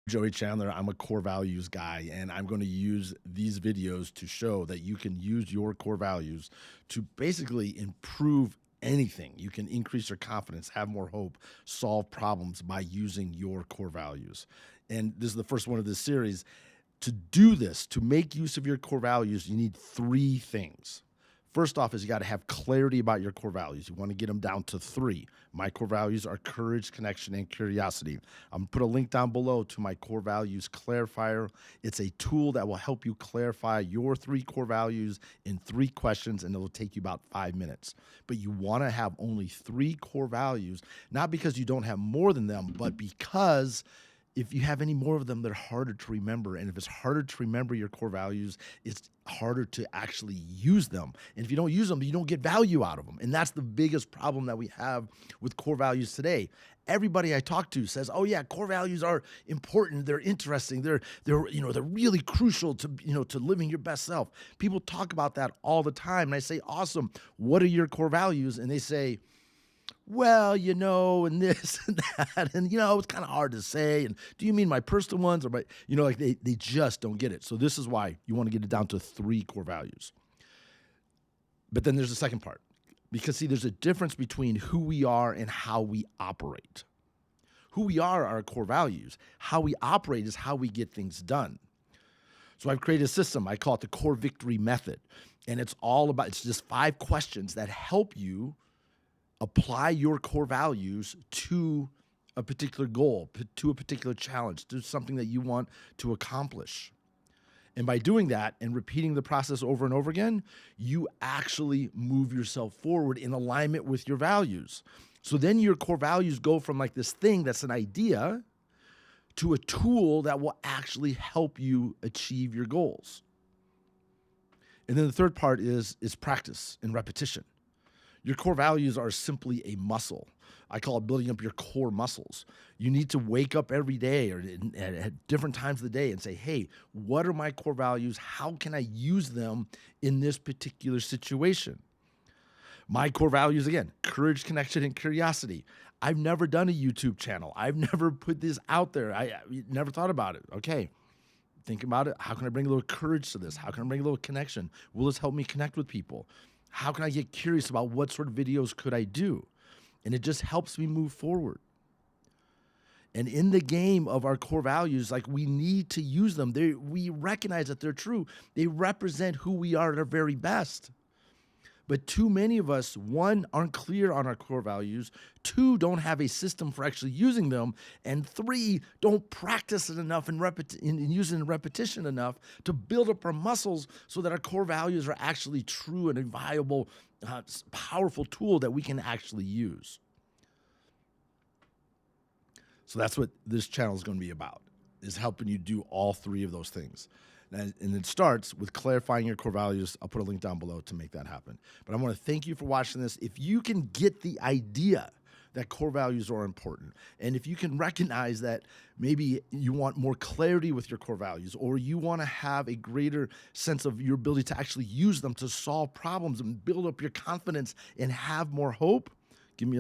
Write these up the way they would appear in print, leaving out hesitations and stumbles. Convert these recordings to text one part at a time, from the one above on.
Joey Chandler. I'm a core values guy, and I'm going to use these videos to show that you can use your core values to basically improve anything. You can increase your confidence, have more hope, solve problems by using your core values. And this is the first one of this series. To do this, to make use of your core values, you need three things. First off is you got to have clarity about your core values. You want to get them down to three. My core values are courage, connection, and curiosity. I'm going to put a link down below to my core values clarifier. It's a tool that will help you clarify your three core values in 3 questions, and it'll take you about 5 minutes. But you want to have only 3 core values, not because you don't have more than them, but because if you have any more of them, they're harder to remember. And if it's harder to remember your core values, it's harder to actually use them. And if you don't use them, you don't get value out of them. And that's the biggest problem that we have with core values today. Everybody I talk to says, "Oh yeah, core values are important. They're interesting. They're really crucial to to living your best self." People talk about that all the time, and I say, "Awesome. What are your core values?" And they say, "Well, and this and that, and it's kind of hard to say. And do you mean my personal ones or my, like they just don't get it." So this is why you want to get it down to 3 core values. But then there's the second part, because see, there's a difference between who we are and how we operate. Who we are our core values. How we operate is how we get things done. So I've created a system. I call it the Core Victory Method, and it's just 5 questions that help you apply your core values to a particular goal, to a particular challenge, to something that you want to accomplish. And by doing that and repeating the process over and over again, you actually move yourself forward in alignment with your values. So then your core values go from like this thing that's an idea to a tool that will actually help you achieve your goals. And then the third part is practice and repetition. Your core values are simply a muscle. I call it building up your core muscles. You need to wake up every day or at different times of the day and say, "Hey, what are my core values? How can I use them in this particular situation?" My core values, again, courage, connection, and curiosity. I've never done a YouTube channel. I've never put this out there. I never thought about it. Okay, think about it. How can I bring a little courage to this? How can I bring a little connection? Will this help me connect with people? How can I get curious about what sort of videos could I do? And it just helps me move forward. And in the game of our core values, like, we need to use them. We recognize that they're true. They represent who we are at our very best. But too many of us, 1, aren't clear on our core values, 2, don't have a system for actually using them, and 3, don't practice it enough and use it in repetition enough to build up our muscles so that our core values are actually true and a viable, powerful tool that we can actually use. So that's what this channel is going to be about, is helping you do all 3 of those things. And it starts with clarifying your core values. I'll put a link down below to make that happen. But I want to thank you for watching this. If you can get the idea that core values are important, and if you can recognize that maybe you want more clarity with your core values, or you want to have a greater sense of your ability to actually use them to solve problems and build up your confidence and have more hope, give me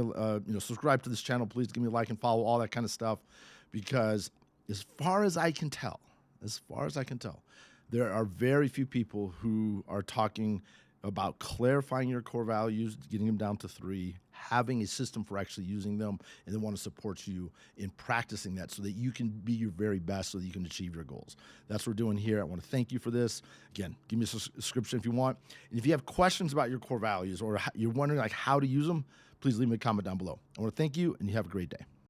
subscribe to this channel, please. Give me a like and follow, all that kind of stuff, because as far as I can tell, there are very few people who are talking about clarifying your core values, getting them down to 3, having a system for actually using them, and they want to support you in practicing that so that you can be your very best, so that you can achieve your goals. That's what we're doing here. I want to thank you for this. Again, give me a subscription if you want. And if you have questions about your core values, or you're wondering like how to use them, please leave me a comment down below. I want to thank you, and you have a great day.